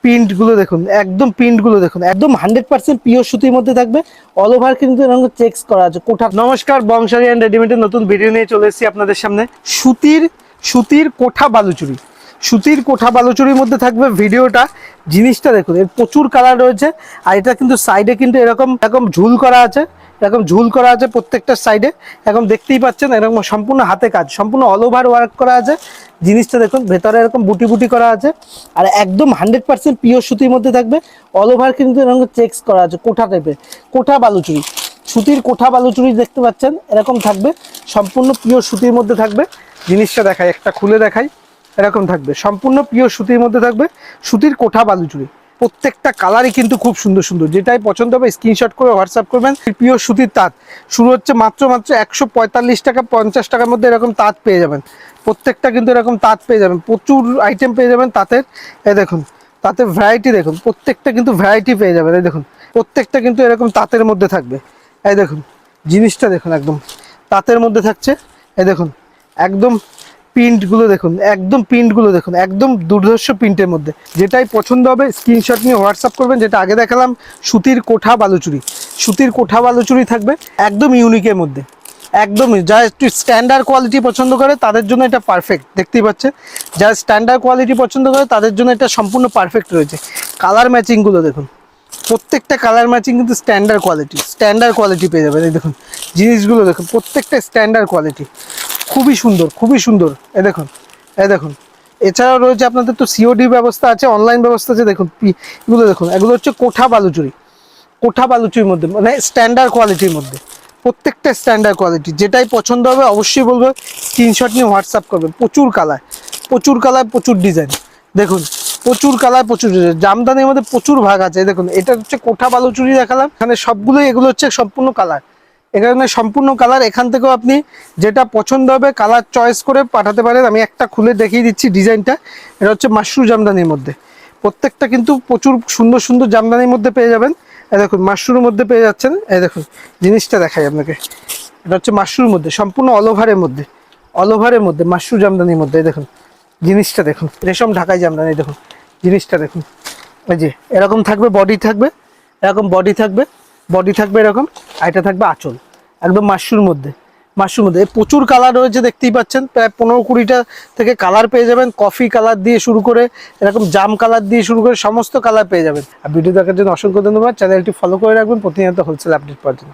প্রিন্টগুলো দেখুন, একদম প্রিন্টগুলো দেখুন, একদম 100% পিওর সুতির মধ্যে থাকবে। অল ওভার কিন্তু এরকম চেকস করা আছে কোঠা। নমস্কার, বংশালী অ্যান্ড রেডিমেডের নতুন ভিডিও নিয়ে চলে এসেছি আপনাদের সামনে। সুতির কোঠা বালুচুরি, সুতির কোঠা বালুচুরির মধ্যে থাকবে ভিডিওটা। জিনিসটা দেখুন, এর প্রচুর কালার রয়েছে। আর এটা কিন্তু সাইডে কিন্তু এরকম এরকম ঝুল করা আছে, এরকম ঝুল করা আছে প্রত্যেকটা সাইডে। এরকম দেখতেই পাচ্ছেন, এরকম সম্পূর্ণ হাতে কাজ, সম্পূর্ণ অল ওভার ওয়ার্ক করা আছে। জিনিসটা দেখুন, ভেতরে এরকম বুটি বুটি করা আছে। আর একদম 100% পিওর সুতির মধ্যে থাকবে। অল ওভার কিন্তু এরকম চেকস করা আছে কোঠা টাইপের, কোঠা বালুচুরি। সুতির কোঠা বালুচুরি দেখতে পাচ্ছেন, এরকম থাকবে। সম্পূর্ণ পিওর সুতির মধ্যে থাকবে। জিনিসটা দেখাই, একটা খুলে দেখাই। এরকম থাকবে, সম্পূর্ণ পিওর সুতির মধ্যে থাকবে। সুতির কোঠা বালুচুরি, প্রত্যেকটা কালারই কিন্তু খুব সুন্দর সুন্দর। যেটাই পছন্দ হবে স্ক্রিনশট করে হোয়াটসঅ্যাপ করবেন। পিওর সুতির তাঁত শুরু হচ্ছে মাত্র 145 টাকা, 50 টাকার মধ্যে এরকম তাঁত পেয়ে যাবেন। প্রত্যেকটা কিন্তু এরকম তাঁত পেয়ে যাবেন, প্রচুর আইটেম পেয়ে যাবেন তাঁতের। এই দেখুন, তাঁতের ভ্যারাইটি দেখুন, প্রত্যেকটা কিন্তু ভ্যারাইটি পেয়ে যাবেন। এই দেখুন, প্রত্যেকটা কিন্তু এরকম তাঁতের মধ্যে থাকবে। এই দেখুন, জিনিসটা দেখুন, একদম তাঁতের মধ্যে থাকছে। এই দেখুন, একদম প্রিন্টগুলো দেখুন, একদম প্রিন্টগুলো দেখুন, একদম দুর্ধর্ষ প্রিন্টের মধ্যে। যেটাই পছন্দ হবে স্ক্রিনশট নিয়ে হোয়াটসঅ্যাপ করবেন। যেটা আগে দেখালাম সুতির কোঠা বালুচুরি, সুতির কোঠা বালুচুরি থাকবে একদম ইউনিকের মধ্যে। একদমই, যা একটু স্ট্যান্ডার্ড কোয়ালিটি পছন্দ করে তাদের জন্য এটা পারফেক্ট। দেখতেই পাচ্ছে, যারা স্ট্যান্ডার্ড কোয়ালিটি পছন্দ করে তাদের জন্য এটা সম্পূর্ণ পারফেক্ট রয়েছে। কালার ম্যাচিংগুলো দেখুন, প্রত্যেকটা কালার ম্যাচিং কিন্তু স্ট্যান্ডার্ড কোয়ালিটি পেয়ে যাবেন। এই দেখুন, জিনিসগুলো দেখুন, প্রত্যেকটা স্ট্যান্ডার্ড কোয়ালিটি, খুবই সুন্দর, খুবই সুন্দর। এই দেখুন, এছাড়াও রয়েছে আপনাদের তো সিওডি ব্যবস্থা আছে, অনলাইন ব্যবস্থা আছে। দেখুন এগুলো দেখুন, এগুলো হচ্ছে কোঠা বালুচুরি, কোঠা বালুচুরির মধ্যে, মানে স্ট্যান্ডার্ড কোয়ালিটির মধ্যে। প্রত্যেকটা স্ট্যান্ডার্ড কোয়ালিটি। যেটাই পছন্দ হবে অবশ্যই বলবো স্ক্রিনশট নিয়ে হোয়াটসঅ্যাপ করবেন। প্রচুর কালার, প্রচুর কালার, প্রচুর ডিজাইন। দেখুন, প্রচুর কালার, প্রচুর ডিজাইন। জামদানির মধ্যে প্রচুর ভাগ আছে। দেখুন, এটা হচ্ছে কোঠা বালুচুরি দেখালাম, এখানে সবগুলোই এগুলো হচ্ছে সম্পূর্ণ কালার। এখানে সম্পূর্ণ কালার। এখান থেকেও আপনি যেটা পছন্দ হবে কালার চয়েস করে পাঠাতে পারেন। আমি একটা খুলে দেখিয়ে দিচ্ছি ডিজাইনটা। এটা হচ্ছে মাশরু জামদানির মধ্যে। প্রত্যেকটা কিন্তু প্রচুর সুন্দর সুন্দর জামদানির মধ্যে পেয়ে যাবেন। এই দেখুন, মাশরুর মধ্যে পেয়ে যাচ্ছেন। এই দেখুন, জিনিসটা দেখাই আপনাকে। এটা হচ্ছে মাশরুর মধ্যে, সম্পূর্ণ অল ওভারের মধ্যে, অল ওভারের মধ্যে মাশরু জামদানির মধ্যে। এই দেখুন, জিনিসটা দেখুন, রেশম ঢাকাই জামদানি। দেখুন, জিনিসটা দেখুন। এই যে এরকম থাকবে, বডি থাকবে এরকম, বডি থাকবে, বডি থাকবে এরকম। আর এটা থাকবে আঁচল, একদম মাশরুর মধ্যে, মাশরুর মধ্যে। প্রচুর কালার রয়েছে, দেখতেই পাচ্ছেন। প্রায় 15-20টা থেকে কালার পেয়ে যাবেন। কফি কালার দিয়ে শুরু করে এরকম জাম কালার দিয়ে শুরু করে সমস্ত কালার পেয়ে যাবেন। আর ভিডিও দেখার জন্য অসংখ্য ধন্যবাদ। চ্যানেলটি ফলো করে রাখবেন প্রতিনিয়ত হোলসেল আপডেট পাওয়ার জন্য।